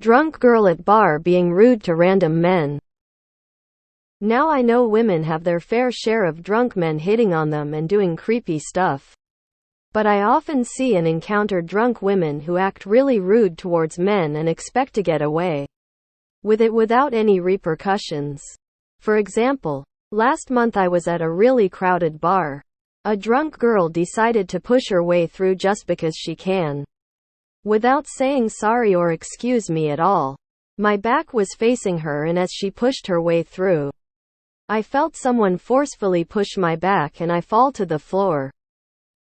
Drunk girl at bar being rude to random men. Now I know women have their fair share of drunk men hitting on them and doing creepy stuff. But I often see and encounter drunk women who act really rude towards men and expect to get away with it without any repercussions. For example, last month I was at a really crowded bar. A drunk girl decided to push her way through just because she can, without saying sorry or excuse me at all. My back was facing her, and as she pushed her way through, I felt someone forcefully push my back and I fall to the floor.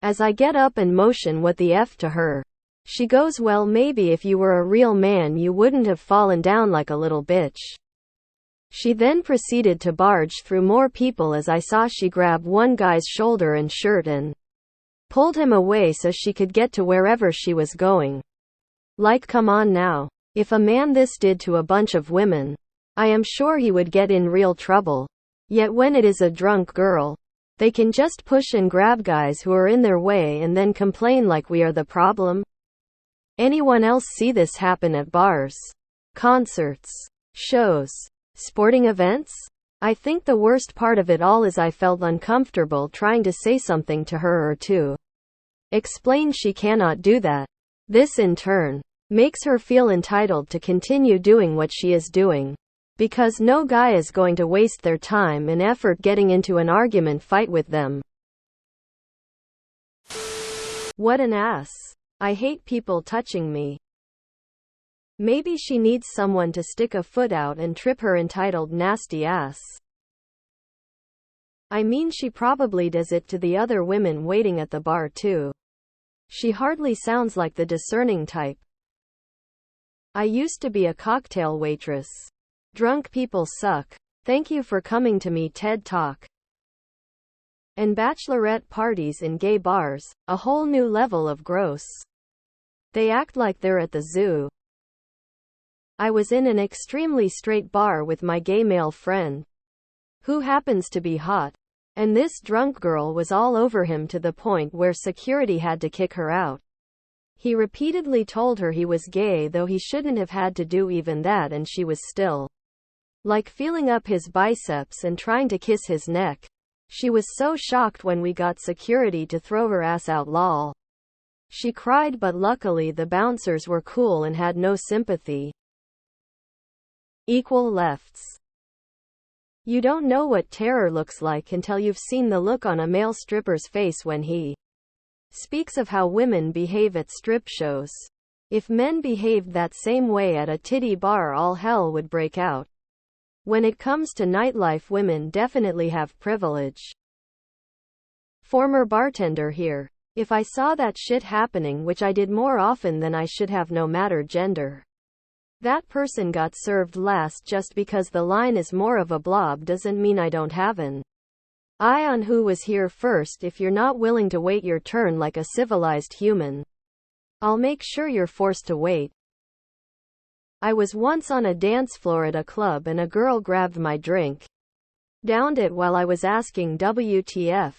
As I get up and motion what the F to her, she goes, "Well, maybe if you were a real man you wouldn't have fallen down like a little bitch." She then proceeded to barge through more people as I saw she grab one guy's shoulder and shirt and pulled him away so she could get to wherever she was going. Like, come on now. If a man this did to a bunch of women, I am sure he would get in real trouble. Yet when it is a drunk girl, they can just push and grab guys who are in their way and then complain like we are the problem. Anyone else see this happen at bars, concerts, shows, sporting events? I think the worst part of it all is I felt uncomfortable trying to say something to her or to explain she cannot do that. This in turn makes her feel entitled to continue doing what she is doing, because no guy is going to waste their time and effort getting into an argument fight with them. What an ass. I hate people touching me. Maybe she needs someone to stick a foot out and trip her entitled nasty ass. I mean, she probably does it to the other women waiting at the bar too. She hardly sounds like the discerning type. I used to be a cocktail waitress. Drunk people suck. Thank you for coming to me TED Talk. And bachelorette parties in gay bars, a whole new level of gross. They act like they're at the zoo. I was in an extremely straight bar with my gay male friend, who happens to be hot, and this drunk girl was all over him to the point where security had to kick her out. He repeatedly told her he was gay, though he shouldn't have had to do even that, and she was still like feeling up his biceps and trying to kiss his neck. She was so shocked when we got security to throw her ass out, lol. She cried, but luckily the bouncers were cool and had no sympathy. Equal lefts. You don't know what terror looks like until you've seen the look on a male stripper's face when he speaks of how women behave at strip shows. If men behaved that same way at a titty bar, all hell would break out. When it comes to nightlife, women definitely have privilege. Former bartender here. If I saw that shit happening, which I did more often than I should have no matter gender, that person got served last. Just because the line is more of a blob doesn't mean I don't have an eye on who was here first. If you're not willing to wait your turn like a civilized human, I'll make sure you're forced to wait. I was once on a dance floor at a club and a girl grabbed my drink, downed it while I was asking WTF,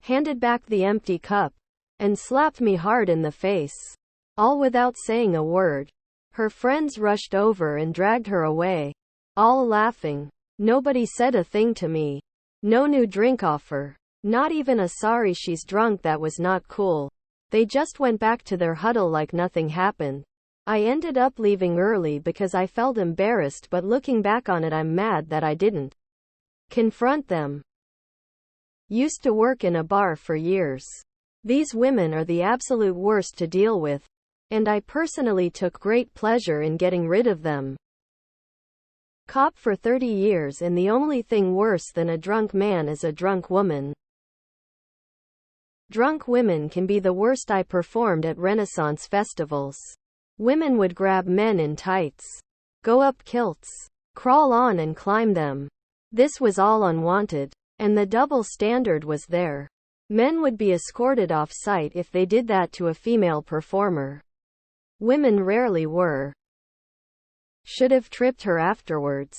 handed back the empty cup, and slapped me hard in the face, all without saying a word. Her friends rushed over and dragged her away, all laughing. Nobody said a thing to me. No new drink offer. Not even a sorry she's drunk. That was not cool. They just went back to their huddle like nothing happened. I ended up leaving early because I felt embarrassed, but looking back on it, I'm mad that I didn't confront them. Used to work in a bar for years. These women are the absolute worst to deal with, and I personally took great pleasure in getting rid of them. Cop for 30 years, and the only thing worse than a drunk man is a drunk woman. Drunk women can be the worst. I performed at Renaissance festivals. Women would grab men in tights, go up kilts, crawl on and climb them. This was all unwanted, and the double standard was there. Men would be escorted off site if they did that to a female performer. Women rarely were. Should have tripped her afterwards.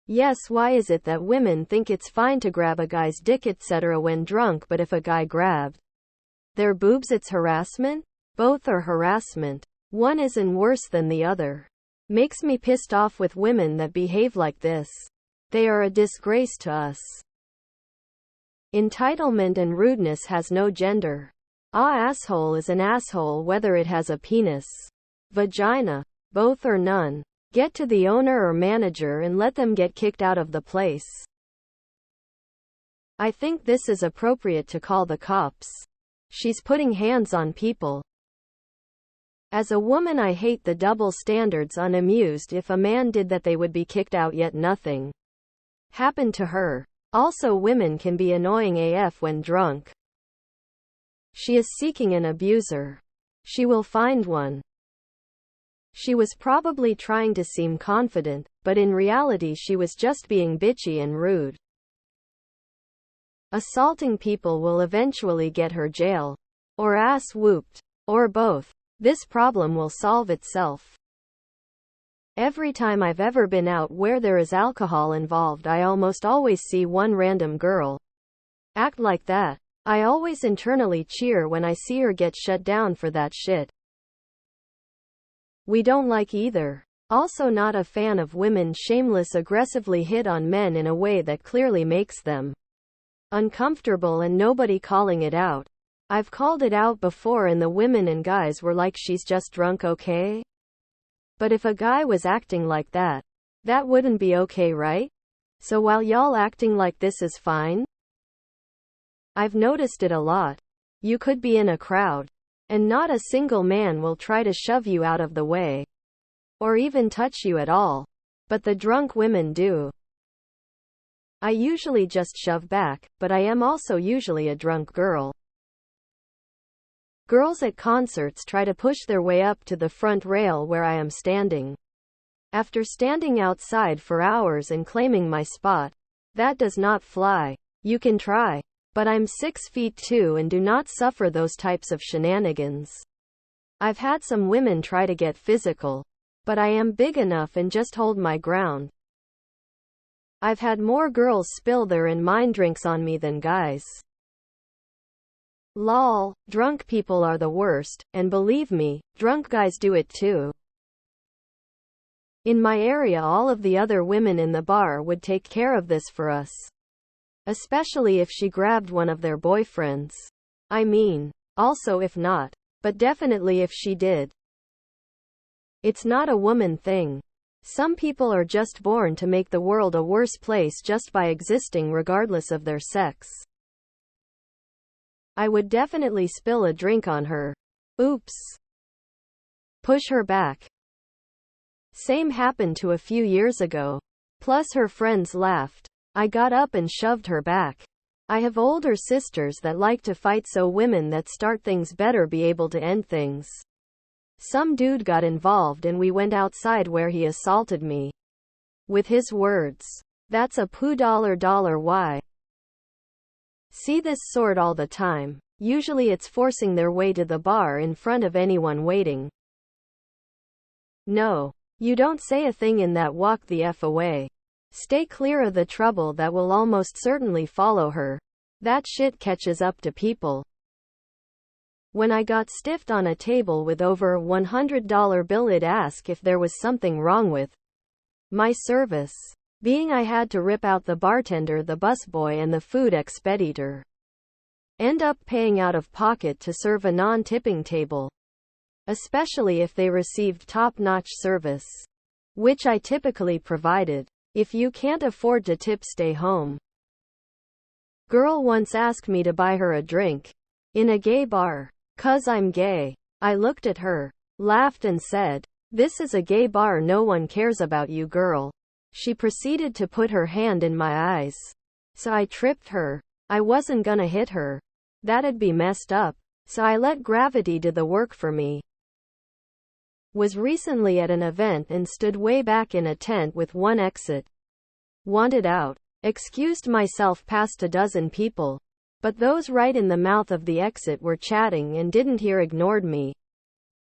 Yes, why is it that women think it's fine to grab a guy's dick etc. when drunk, but if a guy grabbed their boobs, it's harassment? Both are harassment. One isn't worse than the other. Makes me pissed off with women that behave like this. They are a disgrace to us. Entitlement and rudeness has no gender. Asshole is an asshole whether it has a penis, vagina, both or none. Get to the owner or manager and let them get kicked out of the place. I think this is appropriate to call the cops. She's putting hands on people. As a woman, I hate the double standards. Unamused if a man did that, they would be kicked out, yet nothing happened to her. Also, women can be annoying AF when drunk. She is seeking an abuser. She will find one. She was probably trying to seem confident, but in reality she was just being bitchy and rude. Assaulting people will eventually get her jail. Or ass whooped. Or both. This problem will solve itself. Every time I've ever been out where there is alcohol involved, I almost always see one random girl act like that. I always internally cheer when I see her get shut down for that shit. We don't like either. Also not a fan of women shameless aggressively hit on men in a way that clearly makes them uncomfortable and nobody calling it out. I've called it out before and the women and guys were like, she's just drunk, okay? But if a guy was acting like that, that wouldn't be okay, right? So while y'all acting like this is fine? I've noticed it a lot. You could be in a crowd, and not a single man will try to shove you out of the way, or even touch you at all. But the drunk women do. I usually just shove back, but I am also usually a drunk girl. Girls at concerts try to push their way up to the front rail where I am standing. After standing outside for hours and claiming my spot, that does not fly. You can try. But I'm 6'2" and do not suffer those types of shenanigans. I've had some women try to get physical, but I am big enough and just hold my ground. I've had more girls spill their and mine drinks on me than guys. Lol, drunk people are the worst, and believe me, drunk guys do it too. In my area, all of the other women in the bar would take care of this for us. Especially if she grabbed one of their boyfriends. I mean, also if not, but definitely if she did. It's not a woman thing. Some people are just born to make the world a worse place just by existing regardless of their sex. I would definitely spill a drink on her. Oops. Push her back. Same happened to a few years ago. Plus her friends laughed. I got up and shoved her back. I have older sisters that like to fight, so women that start things better be able to end things. Some dude got involved and we went outside where he assaulted me. With his words, "That's a $$. Why?" See this sort all the time. Usually it's forcing their way to the bar in front of anyone waiting. No. You don't say a thing in that, walk the F away. Stay clear of the trouble that will almost certainly follow her. That shit catches up to people. When I got stiffed on a table with over a $100 bill, I'd ask if there was something wrong with my service. Being I had to rip out the bartender, the busboy, and the food expeditor. End up paying out of pocket to serve a non-tipping table. Especially if they received top-notch service. Which I typically provided. If you can't afford to tip, stay home. Girl once asked me to buy her a drink. In a gay bar. 'Cause I'm gay. I looked at her, laughed and said, "This is a gay bar, no one cares about you, girl." She proceeded to put her hand in my eyes. So I tripped her. I wasn't gonna hit her. That'd be messed up. So I let gravity do the work for me. Was recently at an event and stood way back in a tent with one exit. Wanted out. Excused myself past a dozen people. But those right in the mouth of the exit were chatting and didn't hear, ignored me.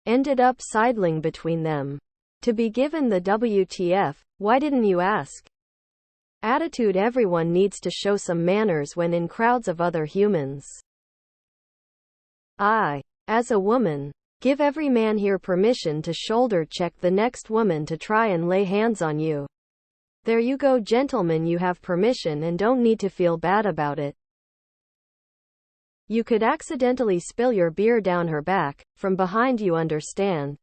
Ended up sidling between them. To be given the WTF, why didn't you ask? Attitude. Everyone needs to show some manners when in crowds of other humans. I, as a woman, Give every man here permission to shoulder check the next woman to try and lay hands on you. There you go, gentlemen, you have permission and don't need to feel bad about it. You could accidentally spill your beer down her back, from behind, you understand?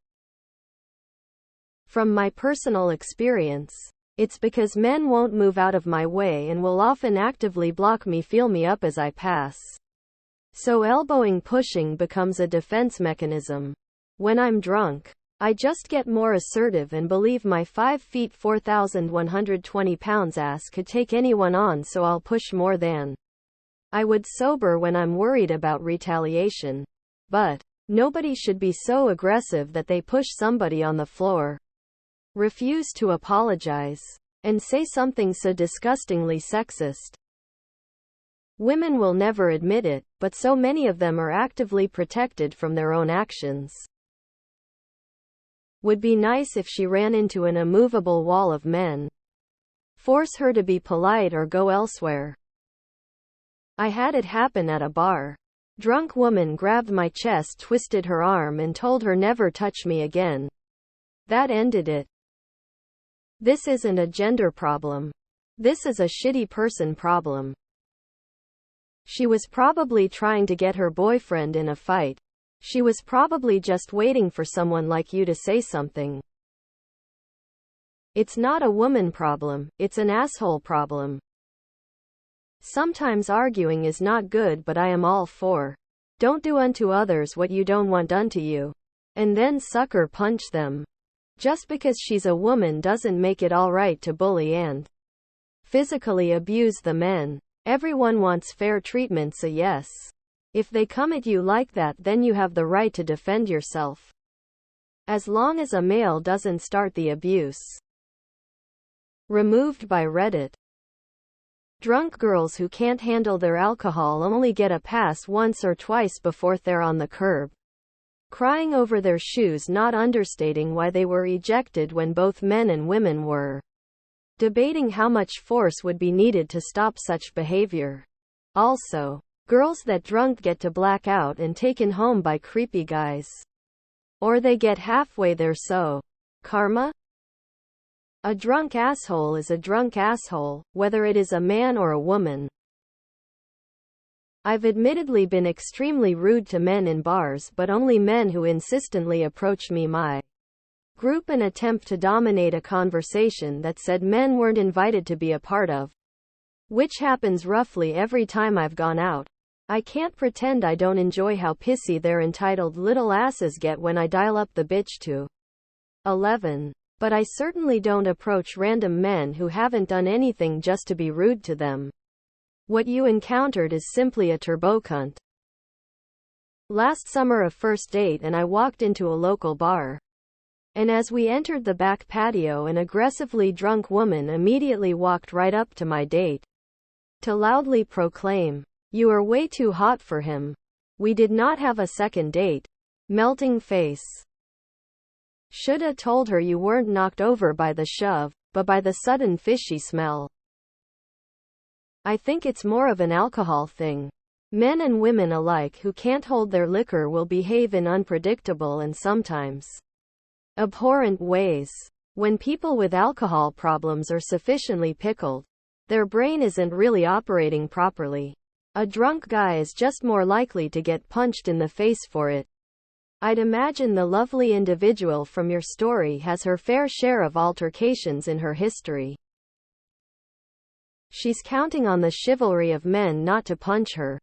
From my personal experience, it's because men won't move out of my way and will often actively block me, feel me up as I pass. So elbowing, pushing becomes a defense mechanism. When I'm drunk, I just get more assertive and believe my 5 feet 4,120 pounds ass could take anyone on, so I'll push more than I would sober when I'm worried about retaliation. But nobody should be so aggressive that they push somebody on the floor, refuse to apologize, and say something so disgustingly sexist. Women will never admit it, but so many of them are actively protected from their own actions. Would be nice if she ran into an immovable wall of men. Force her to be polite or go elsewhere. I had it happen at a bar. Drunk woman grabbed my chest, twisted her arm, and told her never touch me again. That ended it. This isn't a gender problem. This is a shitty person problem. She was probably trying to get her boyfriend in a fight. She was probably just waiting for someone like you to say something. It's not a woman problem, it's an asshole problem. Sometimes arguing is not good, but I am all for don't do unto others what you don't want done to you. And then sucker punch them. Just because she's a woman doesn't make it all right to bully and physically abuse the men. Everyone wants fair treatment, so yes. If they come at you like that, then you have the right to defend yourself. As long as a male doesn't start the abuse. Removed by Reddit. Drunk girls who can't handle their alcohol only get a pass once or twice before they're on the curb. Crying over their shoes, not understating why they were ejected when both men and women were. Debating how much force would be needed to stop such behavior. Also, girls that drunk get to black out and taken home by creepy guys. Or they get halfway there, so karma? A drunk asshole is a drunk asshole, whether it is a man or a woman. I've admittedly been extremely rude to men in bars, but only men who insistently approach me, my group, and attempt to dominate a conversation that said men weren't invited to be a part of. Which happens roughly every time I've gone out. I can't pretend I don't enjoy how pissy their entitled little asses get when I dial up the bitch to 11. But I certainly don't approach random men who haven't done anything just to be rude to them. What you encountered is simply a turbo cunt. Last summer, a first date, and I walked into a local bar. And as we entered the back patio, an aggressively drunk woman immediately walked right up to my date to loudly proclaim, "You are way too hot for him." We did not have a second date. Melting face. Shoulda told her you weren't knocked over by the shove, but by the sudden fishy smell. I think it's more of an alcohol thing. Men and women alike who can't hold their liquor will behave in unpredictable and sometimes abhorrent ways. When people with alcohol problems are sufficiently pickled, their brain isn't really operating properly. A drunk guy is just more likely to get punched in the face for it. I'd imagine the lovely individual from your story has her fair share of altercations in her history. She's counting on the chivalry of men not to punch her.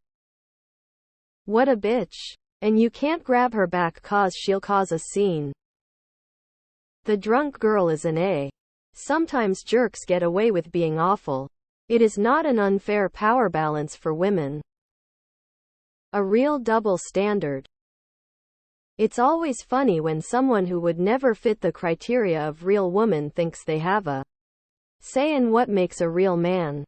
What a bitch. And you can't grab her back cause she'll cause a scene. The drunk girl is an A. Sometimes jerks get away with being awful. It is not an unfair power balance for women. A real double standard. It's always funny when someone who would never fit the criteria of real woman thinks they have a say in what makes a real man.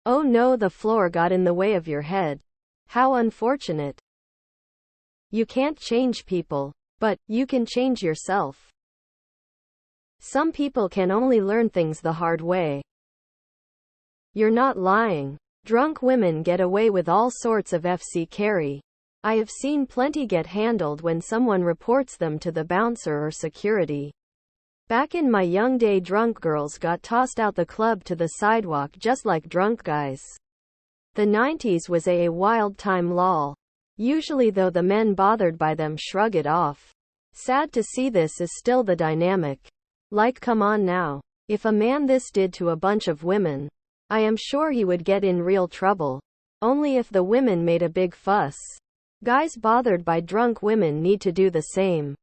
Oh no, the floor got in the way of your head. How unfortunate. You can't change people, but you can change yourself. Some people can only learn things the hard way. You're not lying. Drunk women get away with all sorts of FC carry. I have seen plenty get handled when someone reports them to the bouncer or security. Back in my young day, drunk girls got tossed out the club to the sidewalk just like drunk guys. The 90s was a wild time, lol. Usually though, the men bothered by them shrug it off. Sad to see this is still the dynamic. Like, come on now. If a man this did to a bunch of women, I am sure he would get in real trouble. Only if the women made a big fuss. Guys bothered by drunk women need to do the same.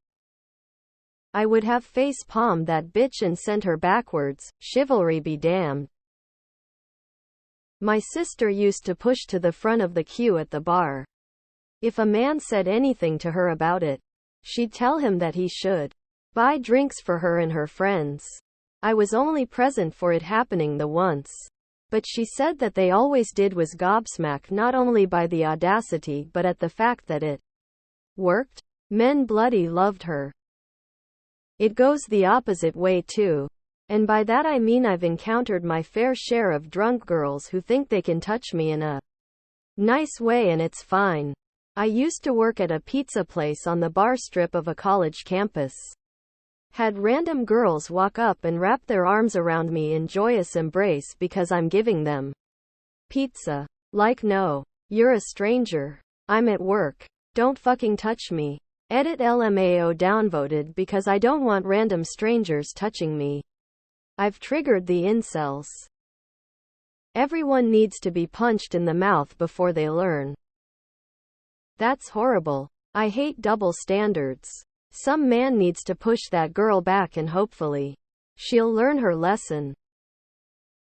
I would have face palmed that bitch and sent her backwards. Chivalry be damned. My sister used to push to the front of the queue at the bar. If a man said anything to her about it, she'd tell him that he should buy drinks for her and her friends. I was only present for it happening the once. But she said that they always did was gobsmacked not only by the audacity but at the fact that it worked. Men bloody loved her. It goes the opposite way too. And by that I mean I've encountered my fair share of drunk girls who think they can touch me in a nice way and it's fine. I used to work at a pizza place on the bar strip of a college campus. Had random girls walk up and wrap their arms around me in joyous embrace because I'm giving them pizza. Like, no, you're a stranger. I'm at work. Don't fucking touch me. Edit LMAO downvoted because I don't want random strangers touching me. I've triggered the incels. Everyone needs to be punched in the mouth before they learn. That's horrible. I hate double standards. Some man needs to push that girl back and hopefully she'll learn her lesson.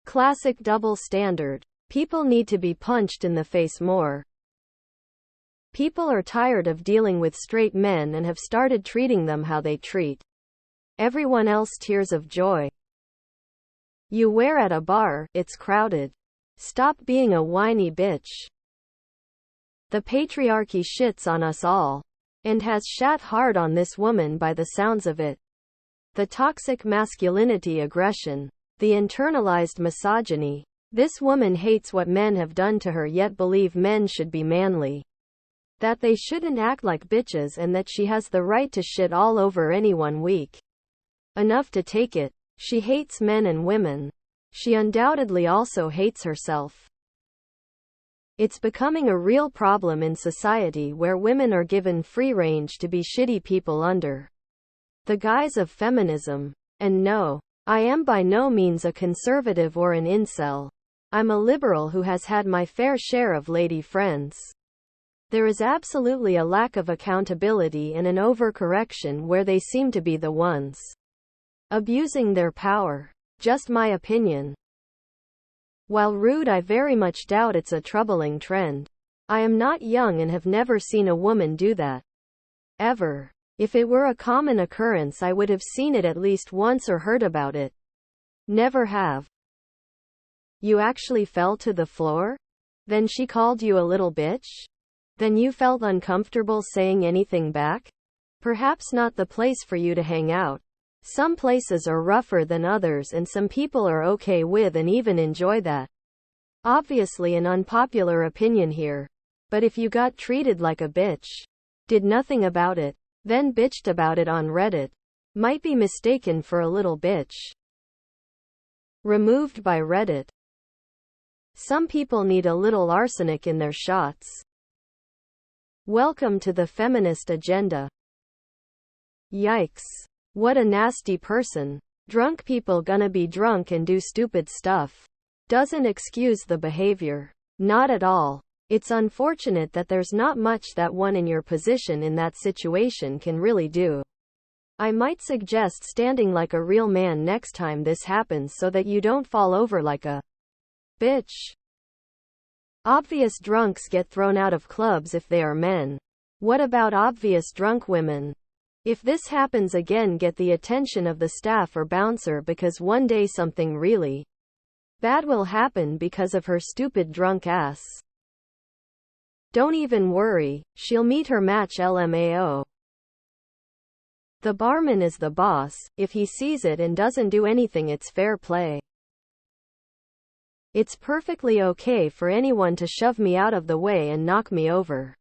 Classic double standard. People need to be punched in the face more. People are tired of dealing with straight men and have started treating them how they treat everyone else. Tears of joy. You wear at a bar, it's crowded. Stop being a whiny bitch. The patriarchy shits on us all. And has shat hard on this woman by the sounds of it. The toxic masculinity aggression. The internalized misogyny. This woman hates what men have done to her yet believe men should be manly. That they shouldn't act like bitches and that she has the right to shit all over anyone weak enough to take it. She hates men and women. She undoubtedly also hates herself. It's becoming a real problem in society where women are given free range to be shitty people under the guise of feminism. And no, I am by no means a conservative or an incel. I'm a liberal who has had my fair share of lady friends. There is absolutely a lack of accountability and an overcorrection where they seem to be the ones abusing their power. Just my opinion. While rude, I very much doubt it's a troubling trend. I am not young and have never seen a woman do that. Ever. If it were a common occurrence, I would have seen it at least once or heard about it. Never have. You actually fell to the floor? Then she called you a little bitch? Then you felt uncomfortable saying anything back? Perhaps not the place for you to hang out. Some places are rougher than others and some people are okay with and even enjoy that. Obviously an unpopular opinion here. But if you got treated like a bitch, did nothing about it, then bitched about it on Reddit, might be mistaken for a little bitch. Removed by Reddit. Some people need a little arsenic in their shots. Welcome to the feminist agenda. Yikes. What a nasty person. Drunk people gonna be drunk and do stupid stuff. Doesn't excuse the behavior. Not at all. It's unfortunate that there's not much that one in your position in that situation can really do. I might suggest standing like a real man next time this happens so that you don't fall over like a bitch. Obvious drunks get thrown out of clubs if they are men. What about obvious drunk women? If this happens again, get the attention of the staff or bouncer because one day something really bad will happen because of her stupid drunk ass. Don't even worry, she'll meet her match LMAO. The barman is the boss. If he sees it and doesn't do anything, it's fair play. It's perfectly okay for anyone to shove me out of the way and knock me over.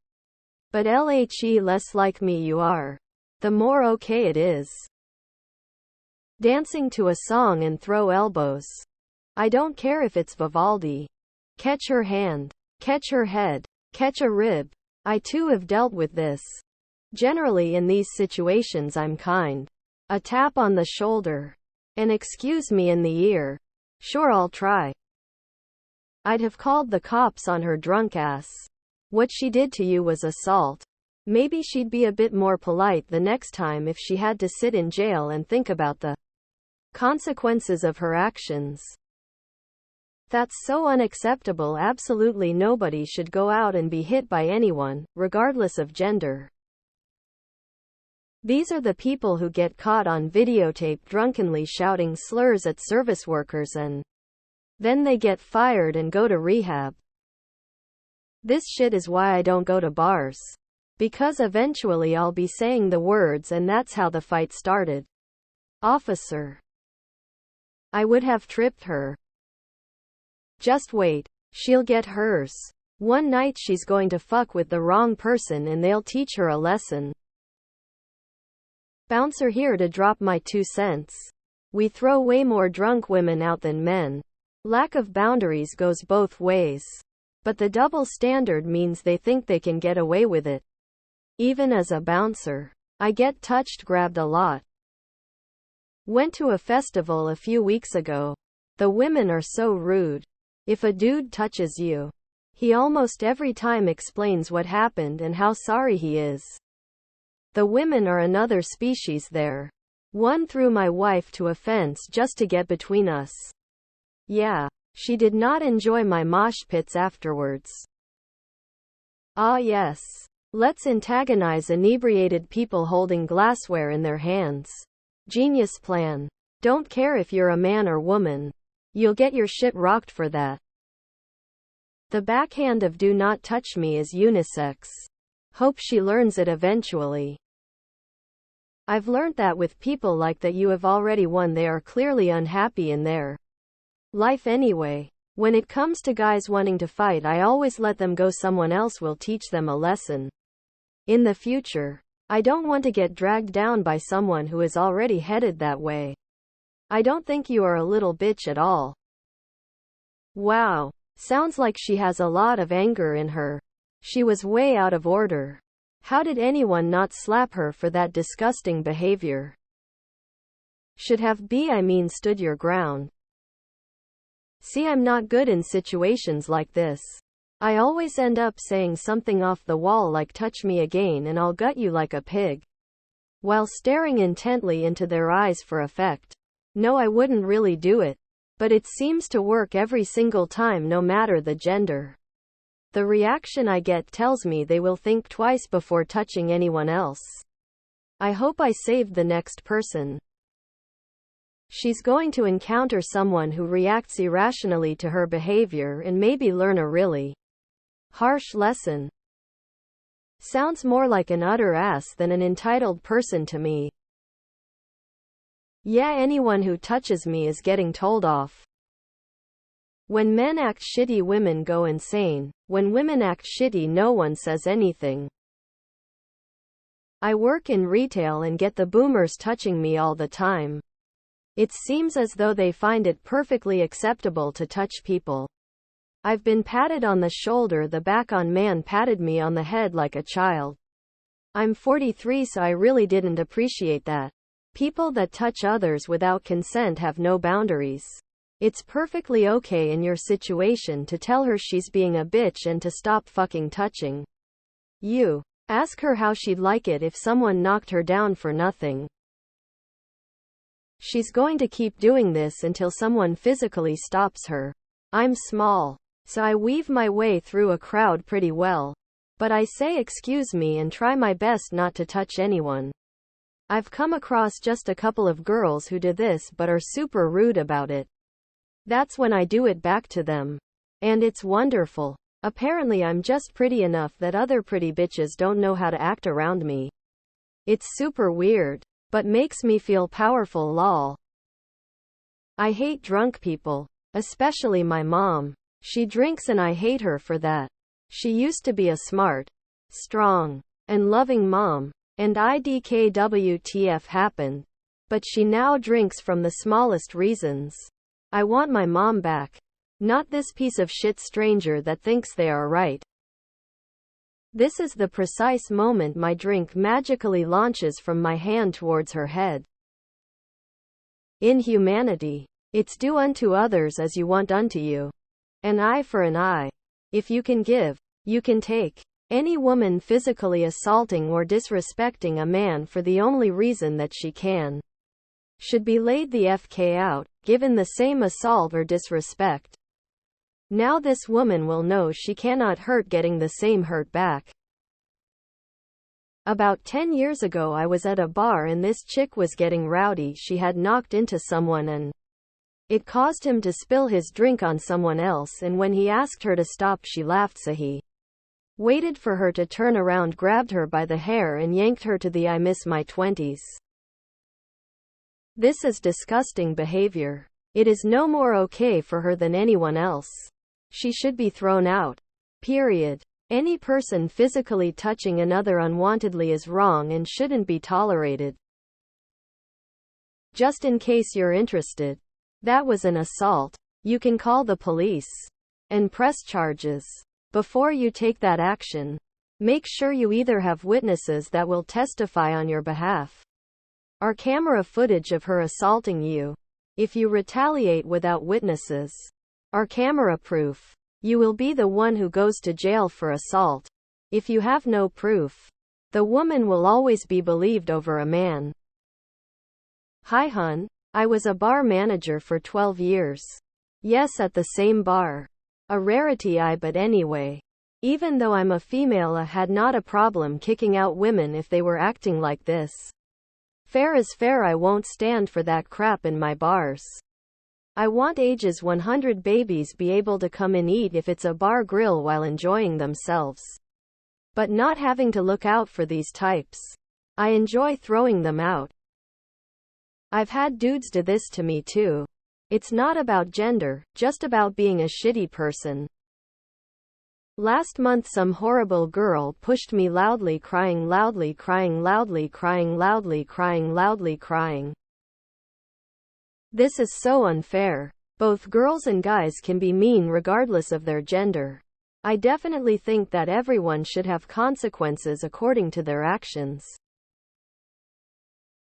But less like me you are, the more okay it is. Dancing to a song and throw elbows. I don't care if it's Vivaldi. Catch her hand. Catch her head. Catch a rib. I too have dealt with this. Generally in these situations I'm kind. A tap on the shoulder. An excuse me in the ear. Sure, I'll try. I'd have called the cops on her drunk ass. What she did to you was assault. Maybe she'd be a bit more polite the next time if she had to sit in jail and think about the consequences of her actions. That's so unacceptable. Absolutely nobody should go out and be hit by anyone, regardless of gender. These are the people who get caught on videotape drunkenly shouting slurs at service workers and then they get fired and go to rehab. This shit is why I don't go to bars. Because eventually I'll be saying the words and that's how the fight started. Officer. I would have tripped her. Just wait. She'll get hers. One night she's going to fuck with the wrong person and they'll teach her a lesson. Bouncer here to drop my 2 cents. We throw way more drunk women out than men. Lack of boundaries goes both ways. But the double standard means they think they can get away with it. Even as a bouncer, I get touched, grabbed a lot. Went to a festival a few weeks ago. The women are so rude. If a dude touches you, he almost every time explains what happened and how sorry he is. The women are another species there. One threw my wife to a fence just to get between us. Yeah, she did not enjoy my mosh pits afterwards. Ah yes. Let's antagonize inebriated people holding glassware in their hands. Genius plan. Don't care if you're a man or woman. You'll get your shit rocked for that. The backhand of "do not touch me" is unisex. Hope she learns it eventually. I've learned that with people like that you have already won. They are clearly unhappy in their life anyway. When it comes to guys wanting to fight, I always let them go. Someone else will teach them a lesson. In the future. I don't want to get dragged down by someone who is already headed that way. I don't think you are a little bitch at all. Wow. Sounds like she has a lot of anger in her. She was way out of order. How did anyone not slap her for that disgusting behavior? Should have stood your ground. See, I'm not good in situations like this. I always end up saying something off the wall like "touch me again and I'll gut you like a pig," while staring intently into their eyes for effect. No, I wouldn't really do it. But it seems to work every single time, no matter the gender. The reaction I get tells me they will think twice before touching anyone else. I hope I saved the next person. She's going to encounter someone who reacts irrationally to her behavior and maybe learn a really harsh lesson. Sounds more like an utter ass than an entitled person to me. Yeah, anyone who touches me is getting told off. When men act shitty, women go insane. When women act shitty, no one says anything. I work in retail and get the boomers touching me all the time. It seems as though they find it perfectly acceptable to touch people. I've been patted on the shoulder. The back on man patted me on the head like a child. I'm 43, so I really didn't appreciate that. People that touch others without consent have no boundaries. It's perfectly okay in your situation to tell her she's being a bitch and to stop fucking touching you. Ask her how she'd like it if someone knocked her down for nothing. She's going to keep doing this until someone physically stops her. I'm small, so I weave my way through a crowd pretty well. But I say excuse me and try my best not to touch anyone. I've come across just a couple of girls who do this but are super rude about it. That's when I do it back to them. And it's wonderful. Apparently I'm just pretty enough that other pretty bitches don't know how to act around me. It's super weird, but makes me feel powerful, lol. I hate drunk people. Especially my mom. She drinks and I hate her for that. She used to be a smart, strong, and loving mom. And IDKWTF happened. But she now drinks from the smallest reasons. I want my mom back. Not this piece of shit stranger that thinks they are right. This is the precise moment my drink magically launches from my hand towards her head. In humanity, it's do unto others as you want unto you. An eye for an eye. If you can give, you can take. Any woman physically assaulting or disrespecting a man for the only reason that she can should be laid the FK out, given the same assault or disrespect. Now this woman will know she cannot hurt getting the same hurt back. About 10 years ago I was at a bar and this chick was getting rowdy. She had knocked into someone and it caused him to spill his drink on someone else, and when he asked her to stop she laughed, so he waited for her to turn around, grabbed her by the hair and yanked her to the I miss my 20s. This is disgusting behavior. It is no more okay for her than anyone else. She should be thrown out. Period. Any person physically touching another unwantedly is wrong and shouldn't be tolerated. Just in case you're interested, that was an assault. You can call the police and press charges. Before you take that action, make sure you either have witnesses that will testify on your behalf, or camera footage of her assaulting you. If you retaliate without witnesses or camera proof, you will be the one who goes to jail for assault. If you have no proof, the woman will always be believed over a man. Hi hun, I was a bar manager for 12 years. Yes, at the same bar. A rarity but anyway. Even though I'm a female, I had not a problem kicking out women if they were acting like this. Fair is fair. I won't stand for that crap in my bars. I want ages 100 babies be able to come and eat if it's a bar grill while enjoying themselves. But not having to look out for these types. I enjoy throwing them out. I've had dudes do this to me too. It's not about gender, just about being a shitty person. Last month some horrible girl pushed me loudly crying, loudly crying, loudly crying, loudly crying, loudly crying. This is so unfair. Both girls and guys can be mean regardless of their gender. I definitely think that everyone should have consequences according to their actions.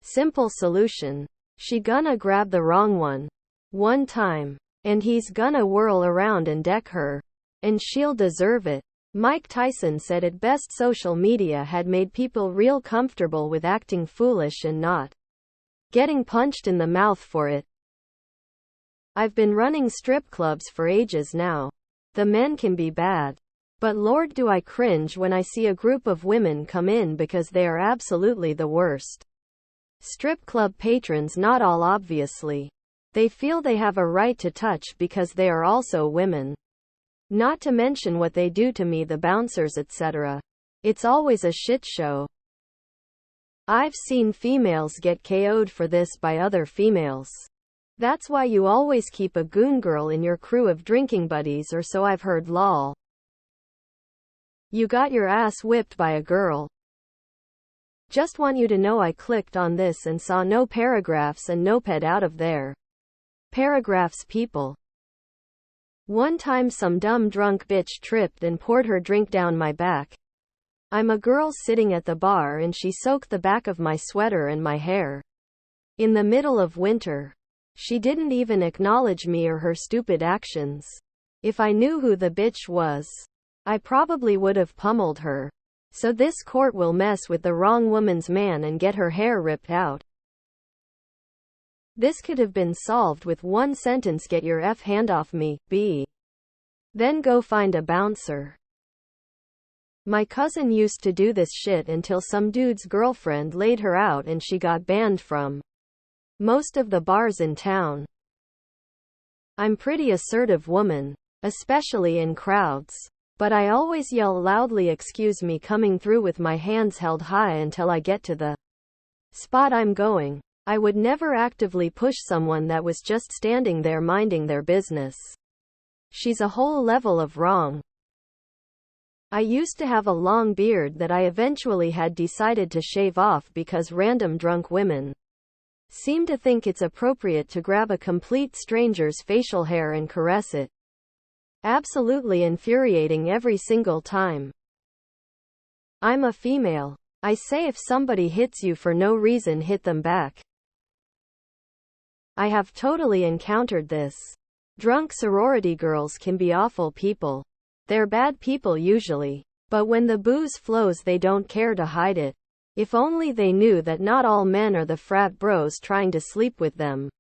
Simple solution. She gonna grab the wrong one time, and he's gonna whirl around and deck her. And she'll deserve it. Mike Tyson said it best: social media had made people real comfortable with acting foolish and not getting punched in the mouth for it. I've been running strip clubs for ages now. The men can be bad. But Lord, do I cringe when I see a group of women come in, because they are absolutely the worst. Strip club patrons, not all obviously. They feel they have a right to touch because they are also women. Not to mention what they do to me, the bouncers, etc. It's always a shit show. I've seen females get KO'd for this by other females. That's why you always keep a goon girl in your crew of drinking buddies, or so I've heard. Lol. You got your ass whipped by a girl. Just want you to know I clicked on this and saw no paragraphs and notepad out of there. Paragraphs, people. One time some dumb drunk bitch tripped and poured her drink down my back. I'm a girl sitting at the bar and she soaked the back of my sweater and my hair. In the middle of winter. She didn't even acknowledge me or her stupid actions. If I knew who the bitch was, I probably would have pummeled her. So this court will mess with the wrong woman's man and get her hair ripped out. This could have been solved with one sentence: get your F hand off me, B. Then go find a bouncer. My cousin used to do this shit until some dude's girlfriend laid her out and she got banned from most of the bars in town. I'm pretty assertive woman, especially in crowds. But I always yell loudly, excuse me, coming through with my hands held high until I get to the spot I'm going. I would never actively push someone that was just standing there minding their business. She's a whole level of wrong. I used to have a long beard that I eventually had decided to shave off because random drunk women seem to think it's appropriate to grab a complete stranger's facial hair and caress it. Absolutely infuriating every single time. I'm a female. I say if somebody hits you for no reason, hit them back. I have totally encountered this. Drunk sorority girls can be awful people. They're bad people usually. But when the booze flows, they don't care to hide it. If only they knew that not all men are the frat bros trying to sleep with them.